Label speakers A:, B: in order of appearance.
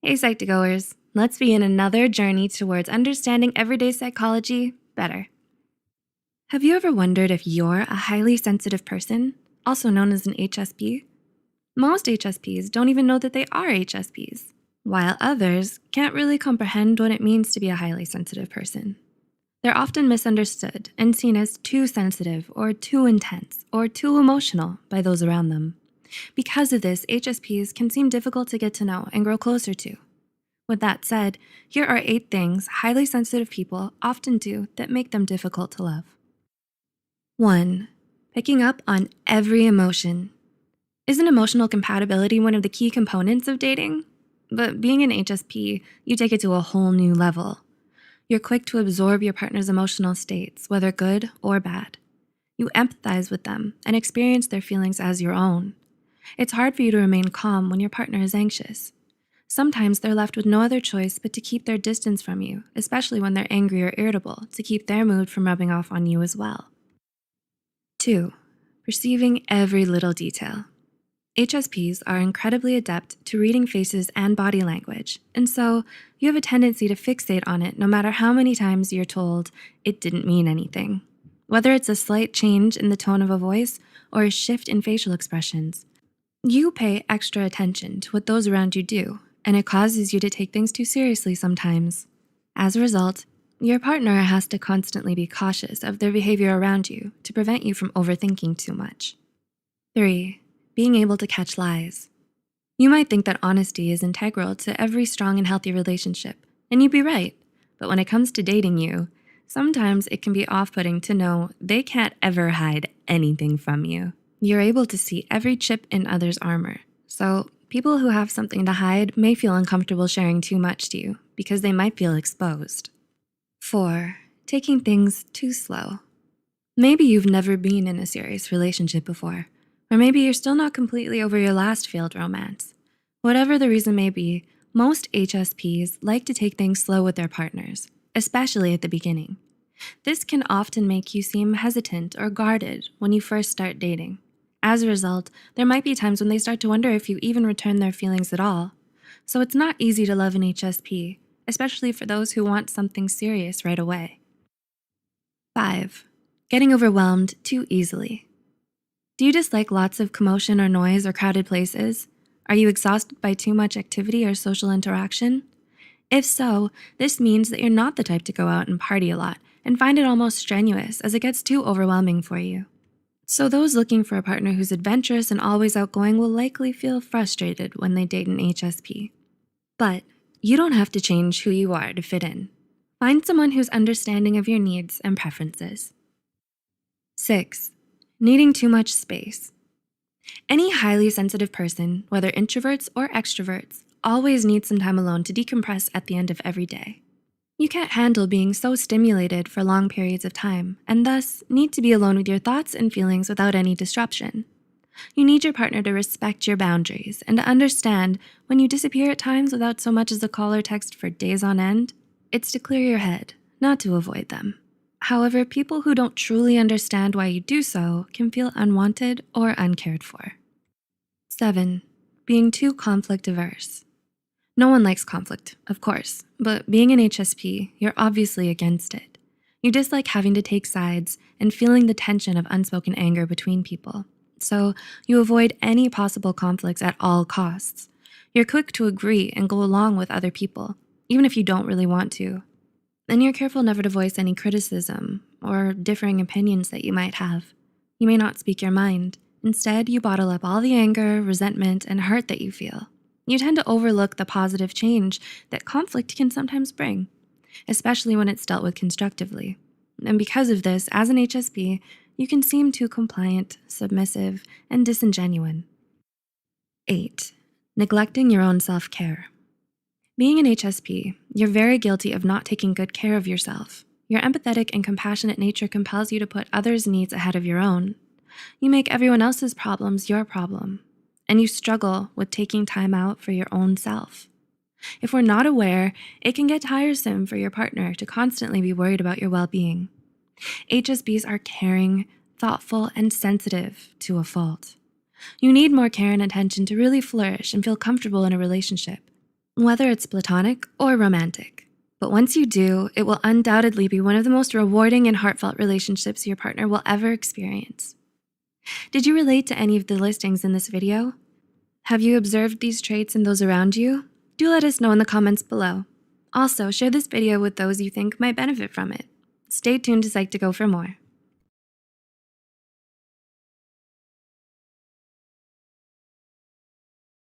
A: Hey Psych2Goers, let's begin another journey towards understanding everyday psychology better. Have you ever wondered if you're a highly sensitive person, also known as an HSP? Most HSPs don't even know that they are HSPs, while others can't really comprehend what it means to be a highly sensitive person. They're often misunderstood and seen as too sensitive or too intense or too emotional by those around them. Because of this, HSPs can seem difficult to get to know and grow closer to. With that said, here are 8 things highly sensitive people often do that make them difficult to love. 1. Picking up on every emotion. Isn't emotional compatibility one of the key components of dating? But being an HSP, you take it to a whole new level. You're quick to absorb your partner's emotional states, whether good or bad. You empathize with them and experience their feelings as your own. It's hard for you to remain calm when your partner is anxious. Sometimes they're left with no other choice but to keep their distance from you, especially when they're angry or irritable, to keep their mood from rubbing off on you as well. 2. Perceiving every little detail. HSPs are incredibly adept to reading faces and body language, and so you have a tendency to fixate on it no matter how many times you're told it didn't mean anything. Whether it's a slight change in the tone of a voice or a shift in facial expressions, you pay extra attention to what those around you do, and it causes you to take things too seriously sometimes. As a result, your partner has to constantly be cautious of their behavior around you to prevent you from overthinking too much. 3. Being able to catch lies. You might think that honesty is integral to every strong and healthy relationship, and you'd be right. But when it comes to dating you, sometimes it can be off-putting to know they can't ever hide anything from you. You're able to see every chip in others' armor, so people who have something to hide may feel uncomfortable sharing too much to you because they might feel exposed. 4. Taking things too slow. Maybe you've never been in a serious relationship before, or maybe you're still not completely over your last failed romance. Whatever the reason may be, most HSPs like to take things slow with their partners, especially at the beginning. This can often make you seem hesitant or guarded when you first start dating. As a result, there might be times when they start to wonder if you even return their feelings at all. So it's not easy to love an HSP, especially for those who want something serious right away. 5. Getting overwhelmed too easily. Do you dislike lots of commotion or noise or crowded places? Are you exhausted by too much activity or social interaction? If so, this means that you're not the type to go out and party a lot and find it almost strenuous as it gets too overwhelming for you. So those looking for a partner who's adventurous and always outgoing will likely feel frustrated when they date an HSP. But you don't have to change who you are to fit in. Find someone who's understanding of your needs and preferences. 6. Needing too much space. Any highly sensitive person, whether introverts or extroverts, always needs some time alone to decompress at the end of every day. You can't handle being so stimulated for long periods of time, and thus need to be alone with your thoughts and feelings without any disruption. You need your partner to respect your boundaries and to understand when you disappear at times without so much as a call or text for days on end, it's to clear your head, not to avoid them. However, people who don't truly understand why you do so can feel unwanted or uncared for. 7. Being too conflict averse. No one likes conflict, of course, but being an HSP, you're obviously against it. You dislike having to take sides and feeling the tension of unspoken anger between people. So you avoid any possible conflicts at all costs. You're quick to agree and go along with other people, even if you don't really want to. And you're careful never to voice any criticism or differing opinions that you might have. You may not speak your mind. Instead, you bottle up all the anger, resentment, and hurt that you feel. You tend to overlook the positive change that conflict can sometimes bring, especially when it's dealt with constructively. And because of this, as an HSP, you can seem too compliant, submissive, and disingenuous. 8. Neglecting your own self-care. Being an HSP, you're very guilty of not taking good care of yourself. Your empathetic and compassionate nature compels you to put others' needs ahead of your own. You make everyone else's problems your problem, and you struggle with taking time out for your own self. If we're not aware, it can get tiresome for your partner to constantly be worried about your well-being. HSPs are caring, thoughtful, and sensitive to a fault. You need more care and attention to really flourish and feel comfortable in a relationship. whether it's platonic or romantic. But once you do, it will undoubtedly be one of the most rewarding and heartfelt relationships your partner will ever experience. Did you relate to any of the listings in this video? Have you observed these traits in those around you? Do let us know in the comments below. Also, share this video with those you think might benefit from it. Stay tuned to Psych2Go for more.